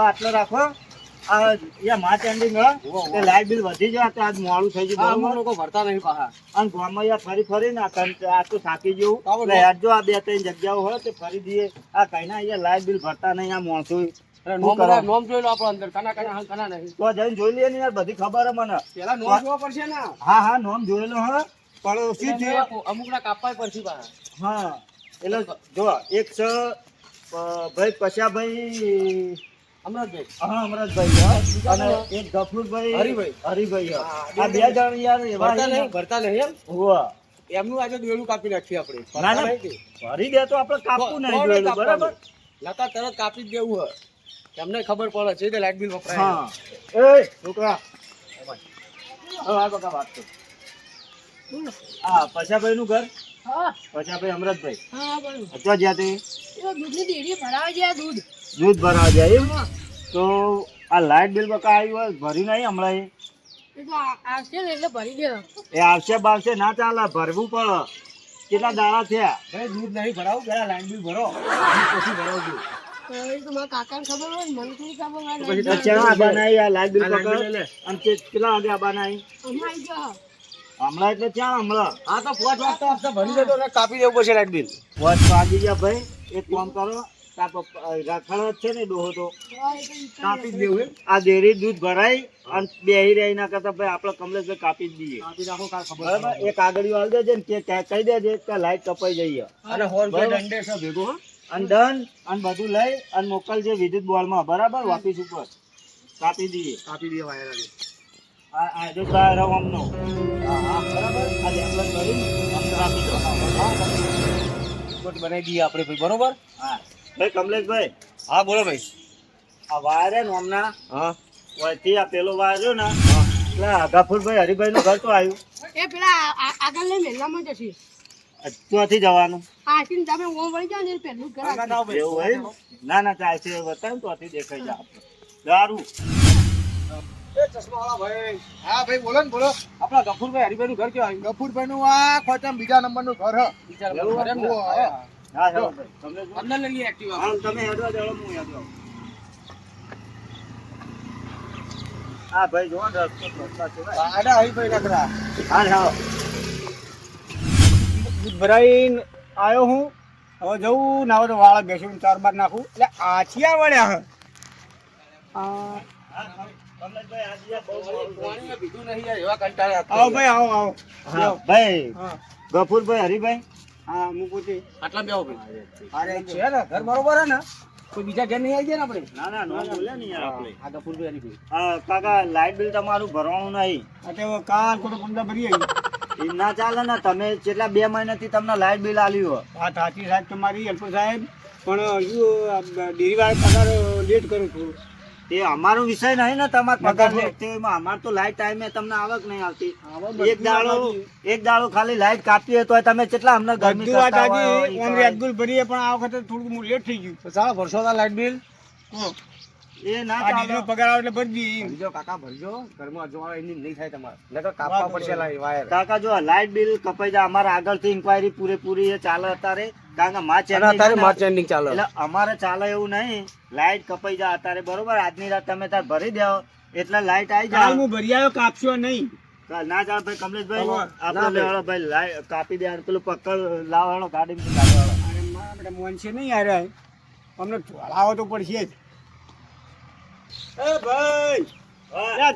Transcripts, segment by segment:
આટલો રાખો. March ending light bill વધી જાય તો આજ મોડું થઈ ગયું. લોકો ભરતા નહીં પાછા. અને ગામમાં ફરી ફરી ને આ તો થાકી જેવું જો આ 2-3 જગ્યાઓ હોય તો ફરી દઈએ. આ કઈ ના અહીંયા લાઇટ બિલ ભરતા નહીં. આ માણસો નોમ જોઈ લો આપણો અંદર કના નહીં તો જઈને જોઈ લઈએ ને યાર, બધી ખબર હે મને. પેલા નોમ જોવા પડશે ને. હા નોમ જોયેલો હે પણ શું થયું અમુક ના કાપવા પડશે પાછા. હા એટલે જો એક છે ભાઈ કશાભાઈ અમરતભાઈ. હા અમરતભાઈ અને એક ગફુરભાઈ હરિભાઈ. આ 2 જણ યાર એવા ભરતા નહીં એમ. હોવા એમનું આજે દોયલું કાપી નાખીએ આપણે. ના ના ભરી દે તો આપણે કાપવું નહીં દોયલું, બરાબર. લતા તરત કાપી જ દેવું હોય. તમને ખબર પડે છે કે લાઇટ બિલ વપરાય. હા એ છોકરા આ બકા વાત કર. હા પછાભાઈ નું ઘર. હા પછાભાઈ અમરતભાઈ. હા બરાબર. અત્યારે જ્યાં તે દૂધની ડેરી ભરાવા ગયા. દૂધ ભરાવા ગયા એમ. તો આ લાઇટ બિલ બકા આવ્યું હોય ભરી નહીં હમણાં આવશે ને એટલે ભરી દે. એ આવશે બાવશે ના ચાલે, ભરવું પડે. કેટલા દાડા થયા ભાઈ દૂધ નહીં ભરાવું, પેલા લાઇટ બિલ ભરો પછી ભરાવજો. કાકા ખબર હોય મને થોડી ખબર હમણાં એટલે ક્યાં હમણાં. હા તો 5 વાગતા ભરી દેતો કાપી દેવું પડશે લાઇટ બિલ. 5 વાગી ગયા ભાઈ. એક કામ કરો રાખડ છે ને ડોહો તો કાપી જ દેવું. આ ડેરી દૂધ ભરાય અને બેહી રહી ના કરતા ભાઈ આપડે કમલેશભાઈ કાપી જ દઈએ. બરાબર એક આગળ આવી દેજે ને કહી દેજે કે લાઈટ કપાઈ જઈએ અને દંડે છે ભેગો અને દંડ અને બધું લઈ અને મોકલજે વિદ્યુત બોર્ડમાં. બરાબર ઓફિસ ઉપર કાપી દઈએ વાયર. આ જો અમનો બરાબર આ એમ્બ્યુલન્સ ભરીને કાપી દો બનાવી દઈએ આપણે ભાઈ. બરોબર. હા ભાઈ કમલેશભાઈ. હા બોલો ભાઈ. આ વાયર હે હમણાં. હા વળથી આ પેલો વાયર રહ્યો ને એટલે ગફુરભાઈ હરિભાઈ નું ઘર તો આવ્યું. એ પેલા આગળ લઈ મેલામાં જશે. ક્યાંથી જવાનું? આશીન તમે ઓમ વળી જાવ ને પેલું ઘર એવું હોય. ના ના ચાલશે બતાવ તો આથી દેખાઈ જાય આપણે. સારું એ ચશ્મા વાળા ભાઈ. હા ભાઈ બોલો ને બોલો. આપણા ગફુરભાઈ હરિભાઈ નું ઘર ક્યાં આવ્યું? ગફુરભાઈ નું આ ખોચામ બીજા નંબર નું ઘર હ. બીજા નંબર એમ ને. હા ચાલો ભાઈ તમને અંદર લઈ લઈએ એક્ટિવા. હા તમે હેડવા દેવો હું હેડવા. હા ભાઈ જો ને રસ્તો છે ભાઈ. આડા આવી ભાઈ નકરા. હા હા ભરાઈને આવ્યો હું. હવે જવું ના હોય તો વાળા બેસીને 4 બાર નાખું એટલે આછિયા વળ્યા હે. ગફુરભાઈ હરિભાઈ. હા હું પૂછી આટલા બે અરે છે ને ઘર બરોબર હે ને કોઈ બીજા ઘર નહીં આવી જાય ને આપણે. ના ના નો બોલે ને યાર આપણે. આ ગફુરભાઈ હરિભાઈ. હા કાકા લાઇટ બિલ તમારું ભરવાનું નહીં. એટલે કાલ કોઈ 15 ભરી આવી ના ચાલે ને. તમે કેટલા 2 મહિનાથી તમને લાઇટ બિલ આલ્યું. હા સાચી સાહેબ તમારી હેલ્પ સાહેબ પણ ડેરી વાળા પગાર લેટ કરું છું. એ અમારો વિષય નહીં ને તમારે પગાર લેટ અમારે તો લાઇટ ટાઈમે તમને આવક નહીં આવતી. એક દાડો ખાલી લાઇટ કાપી હોય તો તમે કેટલા અમને ગરમી ભરીએ પણ આ વખતે થોડું લેટ થઈ ગયું. ચાલો ભરશો લાઇટ બિલ. એ ના પગાર આવે એટલે ભરી દઈએ. કાકા ભરજો ઘરમાં અજવાળા એની નહીં થાય તમારે નકર કાપવા પડશે વાયર. કાકા જો લાઇટ બિલ કપાઈ જાય અમારે આગળથી ઇન્ક્વાયરી પૂરેપૂરી એ ચાલે અત્યારે. કારણ કે માર્ચ એન્ડિંગ ચાલે એટલે અમારે ચાલે એવું નહીં. લાઇટ કપાઈ જાય અત્યારે બરોબર. આજની રાત તમે તાર ભરી દો એટલે લાઇટ આવી જાય. હું ભરી આવ્યો કાપશો નહીં. ના ચાલ ભાઈ કમલેશભાઈ આપણે ભાઈ કાપી દે. પેલું પકડ લાવવાનો ગાડી મોન છે નહીં યાર અમને લાવો તો પડશે જ. એ ભાઈ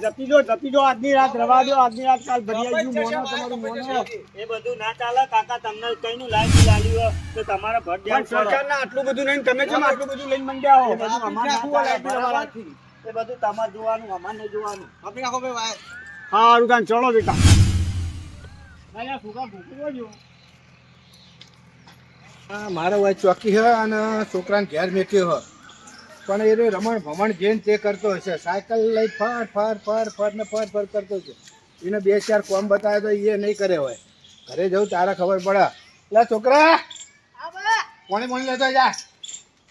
જપી દો આજની રાત રવા દો. આજની રાત કાલ ભરી આવજો. મોનો તમારું મોનો એ બધું ના ચાલે કાકા. તમને કઈનું લાઈટ બિલ આલ્યું તો તમારે ભર દેવું. સરકારના આટલું બધું નહીં. તમે કેમ આટલું બધું લઈને મંડ્યા હો? એ બધું તમારે જોવાનું અમારે નહીં જોવાનું. આપી નાખો ભાઈ વાયર. હા દુકાન ચલો બેટા. મારો વાય ચોકી હે અને છોકરાને ઘેર મેક્યો હે પણ એ રમણ ભમણ જેન તે કરતો હશે. સાયકલ લઈ ફર કરતો છે. એને 2-4 કોમ બતાવે તો એ નહીં કરે હોય. ઘરે જવું તારે ખબર પડે. એટલે છોકરા પાણી લેતો જા.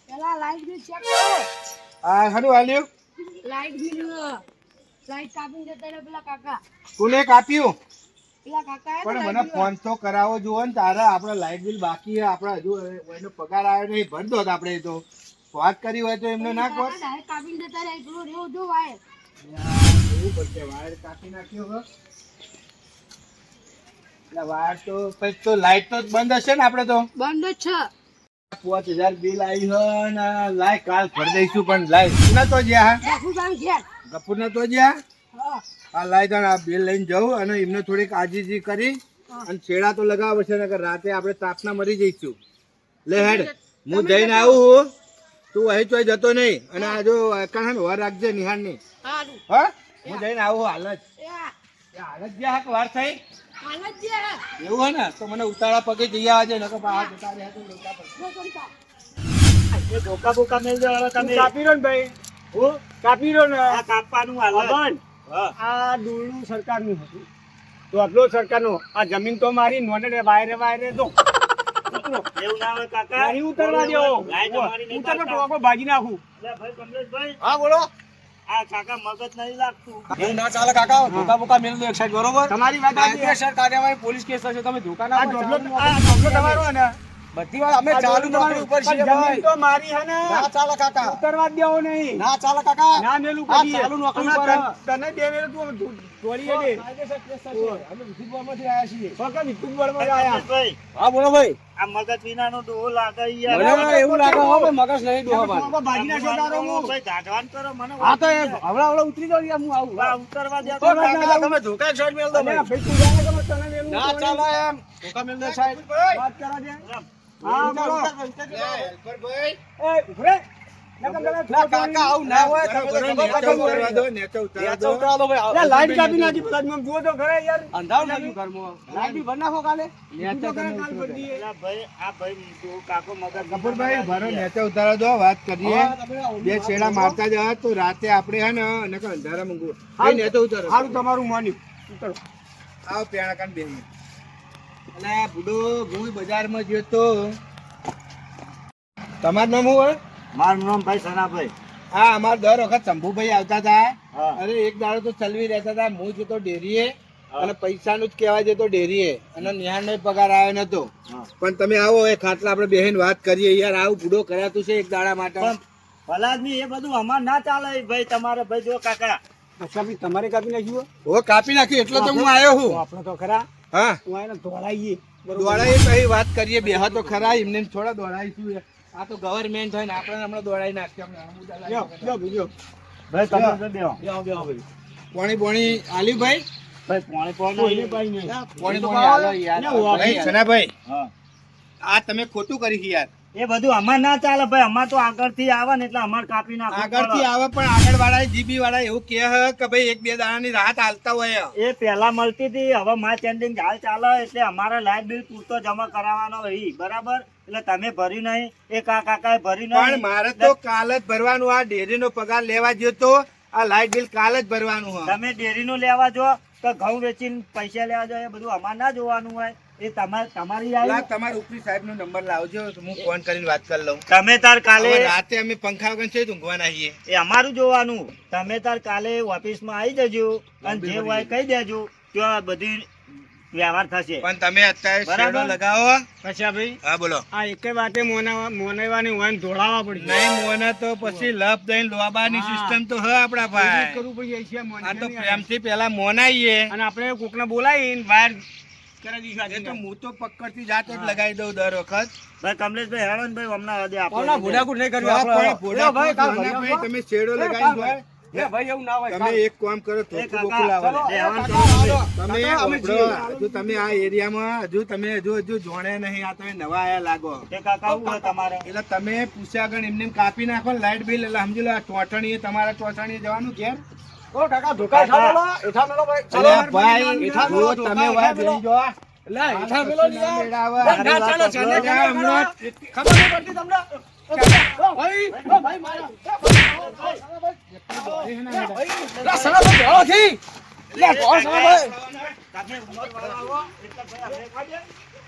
પેલા લાઈટ બિલ ચેક કરો. હા હારું હાલ્યું. લાઈટ બિલ લાઈટ કાપીને જતા રહ્યા પેલા કાકા. કોને કાપ્યું? પણ મને ફોન તો કરાવો જુઓ ને તારે આપણે લાઇટ બિલ બાકી છે આપણે હજુ એનો પગાર આવ્યો નહીં ભર દો આપણે તો વાત કરી હોય તો એમને ના કહો એવું પડશે વાયર કાપી નાખ્યો હવે એટલે વાયર તો પછી તો લાઇટ તો બંધ હશે ને આપણે તો બંધ જ છે 5000 બિલ આવ્યું ને લાય કાલ ભરી દઈશું પણ લાય ના તો જ્યાં ગફુર ના તો જ્યાં આ લાય તને આ બિલ લઈને જાઉં અને એમને થોડીક આજીજી કરી અને છેડા તો લગાવે છે ને રાતે આપણે તાપના મરી જઈશું લે હેડ હું જઈને આવું તું અહીં તોય જતો નહીં અને આ જો કાન વાર રાખજે નિહાળ ની હા હું જઈને આવું હાલ જ હાલત જ્યાં વાર થઈ એવું હોય ને તો મને ઉતાળા પગે જઈ આવજે નકર બહાર જતા રહ્યા તો લોકા પર ધોકા બોકા મેલ દો હવે તમે કાપી રહ્યો ને ભાઈ હું કાપી રહ્યો ને આ કાપવાનું હાલ આ દૂરનું સરકારનું હતું તો આટલો સરકારનો આ જમીન તો મારી નોંધે વાયરે તો એવું ના હોય કાકા નહીં ઉતરવા દેવો લાઈટ અમારી નહીં ઉતરનો કાઢતા. ટોકો ભાજી નાખું અલ્યા ભાઈ કમલેશભાઈ હા બોલો આ કાકા મગજ નહીં લાગતું એવું ના ચાલે કાકા ધોકા બોકા મેલ દો એક સાઈડ બરોબર તમારી વાત કાયદેસર કાર્યવાહી પોલીસ કેસ થશે તમે ધોકા ના આ આપો, ઢોકલો ચાલુ તમારો હે ને બધી વાત અમે ચાલુ નોકરી ઉપર છીએ જમીન ભાઈ તો મારી હે ને ના ચાલે કાકા ઉતરવા જ દેવો નહીં ના ચાલે કાકા ના મેલું આ કરીએ ચાલુ નોકરી અને ઉપર તને બે મેલું તું દોડી દે કાયદેસર કેસ થશે અમે વિધિપુરમાંથી આવ્યા છીએ ફક્ત વિદ્યુત બળમાં જ આયા કમલેશભાઈ હા બોલો ભાઈ આ મગજ વિનાનો ડોહો લાગે મને યાર એવું લાગે હો ભાઈ મગજ નહીં ડોહા ભાઈ ટોકો ભાજી નાખ્યો તારો હું ભાઈ ગાઢવાન કરો મને હા તો એ હવળા ઉતરી જાવ યાર હું આવું આ ઉતરવા દે તો કાકા તમે ધોકા એક સાઈડ મેલ દો અલ્યા ભાઈ ભાઈ તું જાણે કે તને મેલું ના ચાલે એમ ધોકા મેલ દો એક સાઈડ વાત કરવા દે હા બોલો ભાઈ એ ઉભરે ના કાકા આવું ના હોય તમે તો ખબર ઉતરવા દો નેચે ઉતરવા દો ઉતરા દો ભાઈ અલ્યા લાઈટ કાપી નાખી પેલા મને જુઓ તો ખરા યાર અંધારું નાખ્યું ઘરમાં લાઈટ બી ભર નાખો કાલે નેચે કાલ ભરી દઈએ. અલ્યા ભાઈ આ ભાઈ ડોહો કાકો મગજ ગફુરભાઈ ભરો નેચે ઉતારો દો વાત કરીએ હા, તમે બે છેડા મારતા જ તો રાતે આપણે હે ને નકર અંધારા મંગવું હારું. નેચે ઉતારો સારું તમારું માન્યું ઉતારો આવો પેણા કાન બે અને બુડો હું બજારમાં ગયો તો તમારું નામ શું હોય મારું નામ ભાઈ સનાભાઈ હા અમાર દર વખત શંભુભાઈ આવતા હતા હા. અરે એક દાડો તો ચલવી રહેતા હતા હું જતો ડેરીએ અને પૈસાનું જ કહેવાય જતો ડેરીએ અને નિહાળનો પગાર આવ્યો નતો હા. પણ તમે આવો એ ખાટલા આપણે બેહીને વાત કરીએ યાર આવું બુડો કરાતું છે એક દાડા માટે પણ ભલાદમી એ બધું અમાર ના ચાલે ભાઈ તમારે ભાઈ જો કાકા કાપી તમારે કાપી નાખ્યું હો કાપી નાખ્યું એટલે તો હું આવ્યો છું આપણે તો ખરા હા હું આને દોડાઈએ દોડાઈએ પછી વાત કરીએ બેહા તો ખરા એમને થોડા દોડાઈશું આ તો ગવર્નમેન્ટ હોય ને આપણે હમણાં દોડાઈ નાખીએ ભાઈ તમે તો બેહો. પોણી પોણી આલ્યું ભાઈ ભાઈ પોણી પોણી પોણી આલો યાર ભાઈ સનાભાઈ હા આ તમે ખોટું કરી યાર એ બધું અમાર ના ચાલે ભાઈ અમાર તો આગળથી આવે ને એટલે અમાર કાપી નાખવું આગળથી આવે પણ આગળ વાળા જીબી વાળા એવું કહે છે કે ભાઈ એક બે દાડાની રાહત હાલતા હોય એ પહેલા મળતી હતી હવે માર્ચ એન્ડિંગ હાલ ચાલે એટલે અમારે લાઇટ બિલ પૂરતો જમા કરાવવાનો હોય બરાબર એટલે તમે ભરી નહીં એ કાકાએ ભરી પણ નહીં મારે તો કાલ જ ભરવાનું આ ડેરીનો પગાર લેવા ગયો તો આ લાઇટ બિલ કાલ જ ભરવાનું હોય તમે ડેરીનું લેવા જો તો ઘઉં વેચીને પૈસા લેવા જો એ બધું અમારે ના જોવાનું હોય એ તમારી આવી તમારા ઉપરી સાહેબ નો નંબર લાવજો તો હું ફોન કરીને વાત કરી લઉં તમે તાર કાલે હવે રાતે અમે પંખા વગર છે ઊંઘવાના છીએ એ અમારું જોવાનું તમે તાર કાલે ઓફિસમાં આવી જજો અને જે હોય કહી દેજો ત્યાં બધી વ્યવહાર થશે પણ તમે અત્યારે બરાબર. શેડો લગાવો કશા ભાઈ હા બોલો આ એક વાતે મોનાવાની હોય ધોળાવા પડી નહીં મોને તો પછી લપ દઈને લોબાની સિસ્ટમ તો હ આપડા ભાઈ કરવું પડી જાય છે આ તો પ્રેમથી પેલા મોનાઈએ અને આપણે કોકને બોલાવીને વાયર કરાવી એ દીધા તો હું તો પકડથી જાતે જ લગાવી દઉં દર વખત ભાઈ કમલેશભાઈ હેડો ને ભાઈ હમણાં હદે ના આપણે ભોડાકુટ નહીં તો કર્યું આ આપણે. પણ ભોળા ભાઈ કાલ ભોળા ભાઈ ભાઈ તમે શેડો લગાવી દો એ ભાઈ એવું ના હોય તમે એક કામ કરો એ થોડું કાકા, બોકું લાવો ચલો, એ હવાન કરો તમે કાકા, અમે ઓગળો. છીએ. હજુ તમે આ એરિયામાં તમે હજુ જોણે નહીં આ તમે નવા આયા લાગો એ કાકા શું હોય તમારે એટલે તમે પૂછ્યા આગળ એમને એમ કાપી નાખો ને લાઇટ બિલ એટલે સમજી લો આ ટોટણીએ તમારા ટોટણીએ જવાનું ઘેર ઓ કાકા ધોકા કાકા. હેઠા મેલો, હેઠા મેલો ભાઈ અલ્યા ચાલો, ભાઈ હેઠા જો મેલો, તમે ધોકા વાત હેઠા મેલો. લઈ જો લે, હેઠા મેલો ને યાર. મેળાવે. ના ચાલો, ચાલો, ચાલો, હમણાં ખબર નહીં પડતી તમને ઓ ભાઈ મારા લા સલામ ભાઈ લે કોણ સલામ તમે ઉંમરવાળા હો, એટલે ભાઈ આપણે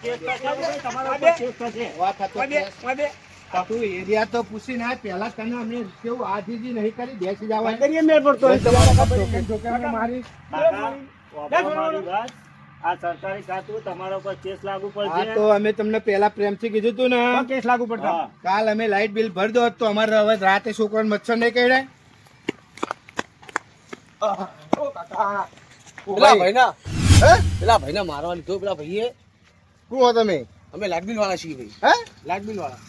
કેસ થશે ભાઈ, તમારા ઉપર કેસ થશે. વાત હતો તું એરિયા તો પૂછી ના પેલા તને અમે કેવું આજીજી નહીં કરી બેસી જવા કરીએ મેળ પડતો હોય તમારા ખબર મારી કાકા, વાપરો મારી વાત. આ સરકારી ખાતું તમારા ઉપર કેસ લાગુ આ પડશે. તો અમે તમને પહેલા પ્રેમથી કીધું તું ને કેસ લાગુ પડતા હા. કાલ અમે લાઈટ બિલ ભરી દો તો અમારે હવે રાતે છોકરાને મચ્છર નહીં કરડે. પેલા ભાઈના હે? પેલા ભાઈના મારવા લીધો પેલા ભાઈએ શું હો તમે? અમે લાઇટ બિલ વાળા છીએ ભાઈ હે? લાઇટ બિલ વાળા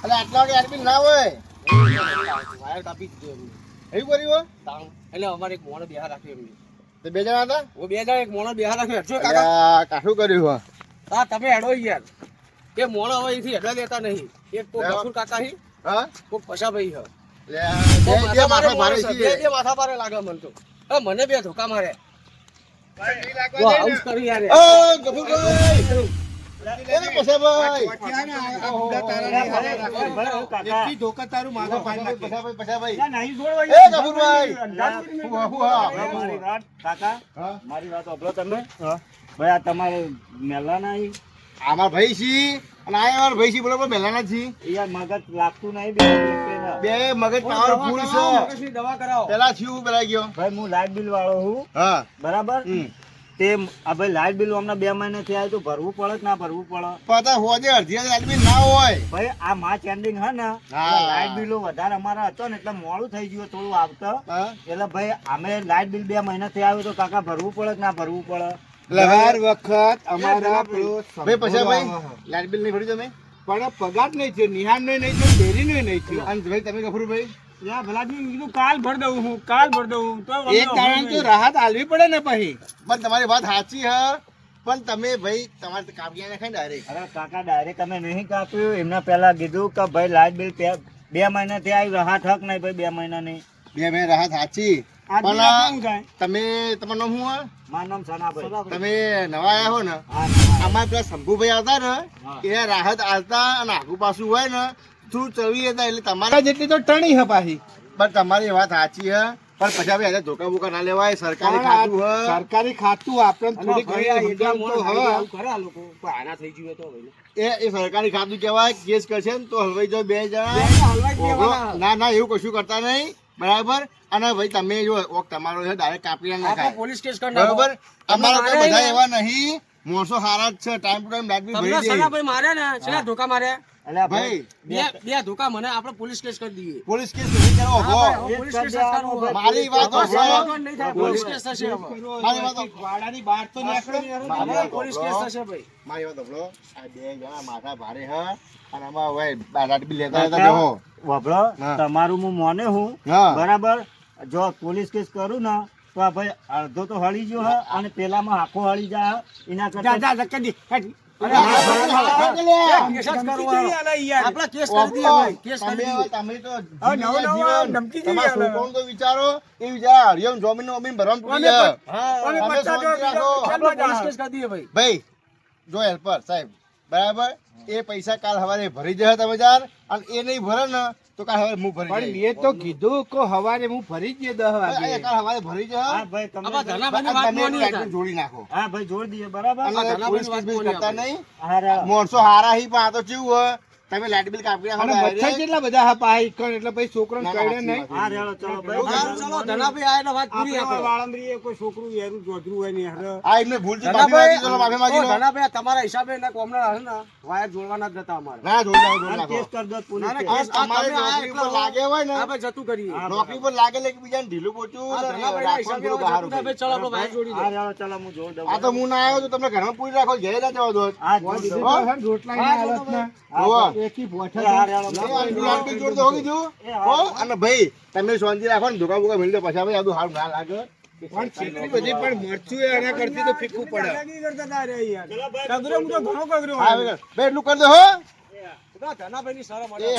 અરે આટલા વાગે લાઈટ બિલ ના હોય વાયર કાપી દીધો એમને. એવું કર્યું? તાણ. એટલે અમારે એક મોણો બેહા રાખ્યો એમને તે બે જણા હતા? ઓ બે જણા એક મોણો બેહા રાખ્યો હેડજો કાકા અલ્યા, કાઠું કર્યું હો. હા તમે હેડો યાર એ મોણો હવે અહીંથી હેડવા દેતા નહીં એક તો ગફુર કાકા હી હા? કોક પછા ભાઈ હ અલ્યા, તો બે માથા ભારે માણસ, છીએ. બે માથા ભારે લાગે મને તો હવે મને બે ધોકા મારે નહીં લાગવા વાહ, દે ને. આવું જ કરી યાર ઓ, ગફુરભાઈ! એ પછાભાઈ! આ બુડા તારા નહીં હારે રાખે. એકથી ધોકા તારું માથું ફાડી નાખે. પછાભાઈ. ના, નહીં જોડવા એ ગફુરભાઈ! મારી વાત કાકા, હા? મારી વાત સાંભળો તમે. ભાઈ આ તમારે મેલાના ઈ આમાં ભાઈ છી અને આ અમારા ભાઈ છી બરોબર પહેલાના છી યાર મગજ લાગતું નહીં બે રૂપિયાના. બે મગજ પાવરફુલ છે મગજની દવા કરાવો પેલા થયું પેલા ગયો ભાઈ હું લાઇટ બિલ વાળો છું હા બરાબર. હમ. તે આ ભાઈ લાઇટ બિલ હમણાં 2 મહિનાથી આવ્યું તો ભરવું પડે કે ના ભરવું પડે? પતા હોજે અડધી આદમી ના હોય ભાઈ આ માર્ચ એન્ડિંગ હે ને હા. લાઇટ બિલો વધારે અમારા હતો ને એટલે મોડું થઈ ગયું થોડું આવતો હા? એટલે ભાઈ અમે લાઇટ બિલ 2 મહિનાથી આવ્યું તો કાકા ભરવું પડે કે ના ભરવું પડે? એટલે હર વખત અમારા પેલો ભાઈ પછી ભાઈ લાઈટ બિલ નહીં ભર્યું તમે પણ પગાર નહીં થયો નિહાળ નો નહીં થયો ડેરી નો નહીં થયો અને ભાઈ તમે ગફુરભાઈ યા ભલાજી કીધું કાલ ભર દઉં હું કાલ ભર દઉં તો એક કારણ તો રાહત આલવી પડે ને પછી પણ તમારી વાત સાચી હ પણ તમે ભાઈ તમારે કાપ્યા નાખે ડાયરેક્ટ અરે કાકા ડાયરેક્ટ અમે નહીં કાપ્યું એમના પહેલા કીધું કે ભાઈ લાઇટ બિલ 2 મહિનાથી આવ્યું રાહત હક નહીં ભાઈ 2 મહિનાની. બે મેં રાહત સાચી પણ તમે તમારું નામ શું હે? મારું નામ સનાભાઈ. તમે નવા આવ્યા હો ને હા, હા. અમારા પેલા શંભુભાઈ આવતા ને હા. એ રાહત આવતા અને આગુ પાછું હોય ને તું ચવી હતા એટલે તમારા જેટલી તો ટણી હે પાછી પણ તમારી વાત સાચી હે પણ પછી હવે એને ધોકા બોકા ના લેવાય સરકારી ખાતું હે સરકારી ખાતું આપણે થોડી ઘણી સમજણ તો હે કરે આ લોકો કોઈ આના થઈ ગયું તો ભાઈ એ સરકારી ખાતું કહેવાય કેસ કરશે ને તો હલવાઈ જો બે જણા હલવાઈ જ ઓહો, દેવાના. ના ના એવું કશું કરતા નહીં બરાબર અને ભાઈ તમે જો ઓક તમારો છે ડાયરેક્ટ કાપી આપણે નાખાય પોલીસ કેસ કરી નાખો. બરોબર અમારા તો મારે બધા ને- એવા નહીં માણસો સારા જ છે time to time light bill તમને ભરી દે સનાભાઈ મારે ને છેલ્લા ધોકા મારે એટલે ભાઈ બે ધોકા મને આપણે પોલીસ કેસ કરી દઈએ પોલીસ કેસ નહીં કરો હા, હો ભાઈ, પોલીસ કેસ જ કરવો હોય. મારી વાત તો હવે સાંભળો. સવાલ નહીં થાય, પોલીસ કેસ થશે હવે. મારી વાત તો વાડાની બહાર તો નીકળો. મારી વાત પોલીસ કેસ થશે ભાઈ મારી વાત સાંભળો. આ બે જણા માથા ભારે હ અને આમાં હવે લાઈટ બિલ લેતા લેતા બેહો. વભળો હા. તમારું હું મોને હું હા. બરાબર. જો પોલીસ કેસ કરું ને તો આ ભાઈ અડધો તો હળી ગયો હે અને પેલામાં આખો હળી જાય એના કરતા કેસ જ કરવાનો. આપણે કેસ કરી દઈએ ભાઈ કેસ કરી દઈએ. તમે તો જીવન, તમારા છોકરાઓનું તો વિચારો એ વિચાર હરિયમ જમીન નો અમીન ભરવાનું તૂટી જાય. તમે શાંતિ રાખો. આપણે પોલીસ કેસ કરી દઈએ ભાઈ ભાઈ જો હેલ્પર સાહેબ બરાબર એ પૈસા કાલ સવારે ભરી જશે તમે ચાર અને એ નહીં ભરે ને તો કાલ સવારે હું ભરી પણ મેં તો કીધું કે હવારે હું ફરી જ 10 વાગે કાલ સવારે ભરી જશે હા ભાઈ તમે આમાં ધનાભાઈની વાત તમે માની લાઈટ હતા. બિલ જોડી નાખો હા ભાઈ જોડ દઈએ બરાબર. અને ધનાભાઈની પોલીસ વાત કેસ માની કરતા આપણે. નહીં હા રે. માણસો હારા હી પણ આ તો કેવું હોય તમે લાઈટ બિલ કાપી નાખો અને મચ્છર direct. કેટલા બધા હા પાહી કણ એટલે પછી છોકરાને ના, ના, કઈડે સાચી નહીં વાત. હા રેડો ચલો ચાલો, ભાઈ. ચાલો, ધનાભાઈ આ એટલે વાત પૂરી આપણે. કોઈ છોકરું યારું જોધરું હોય ને આ એમને ભૂલ થી માફી માંગી ચલો માફી માંગી લો. ધનાભાઈ તમારા હિસાબે એના કોમના હે ને વાયર જોડવાના જ નતા અમારે. ના જોડી નાખો, જોડી અને નાખો. કેસ કરી દો પોલીસ ના, ના, કેસ. કેસ- તમારે તમે આ નોકરી એકલા પર લાગે હોય ને આપણે જતું કરીએ. હા, નોકરી પર લાગે એટલે એકબીજાને ઢીલું પોચું આ ને ધનાભાઈના રાખવાનું હિસાબે થોડું હવે બહાર જતું થાય, હોય. ભાઈ, ચલો આપણે વાયર જોડી હા દઈએ. રેડો ચલો હું જોડ દઉં. આ તો હું ના આવ્યો તો તમને ઘરમાં પૂરી રાખો ઘેર ના જવા દો હા જોડ દઉં. રોટલા હા, હાલત ના જોવો. એકી ભોઠા હા રેડો. લાઈટ બિલ જોડી દો કીધું હો અને ભાઈ તમે શાંતિ રાખો ને ધોકા બોકા મેળી દો પછી ભાઈ આ બધું સારું ના લાગે પણ કેટલી બધી પણ મરચું એ આના કરતી તો ફીકું પડે હા ભાઈ એટલું કરી દો હો ધનાભાઈની શરમ એ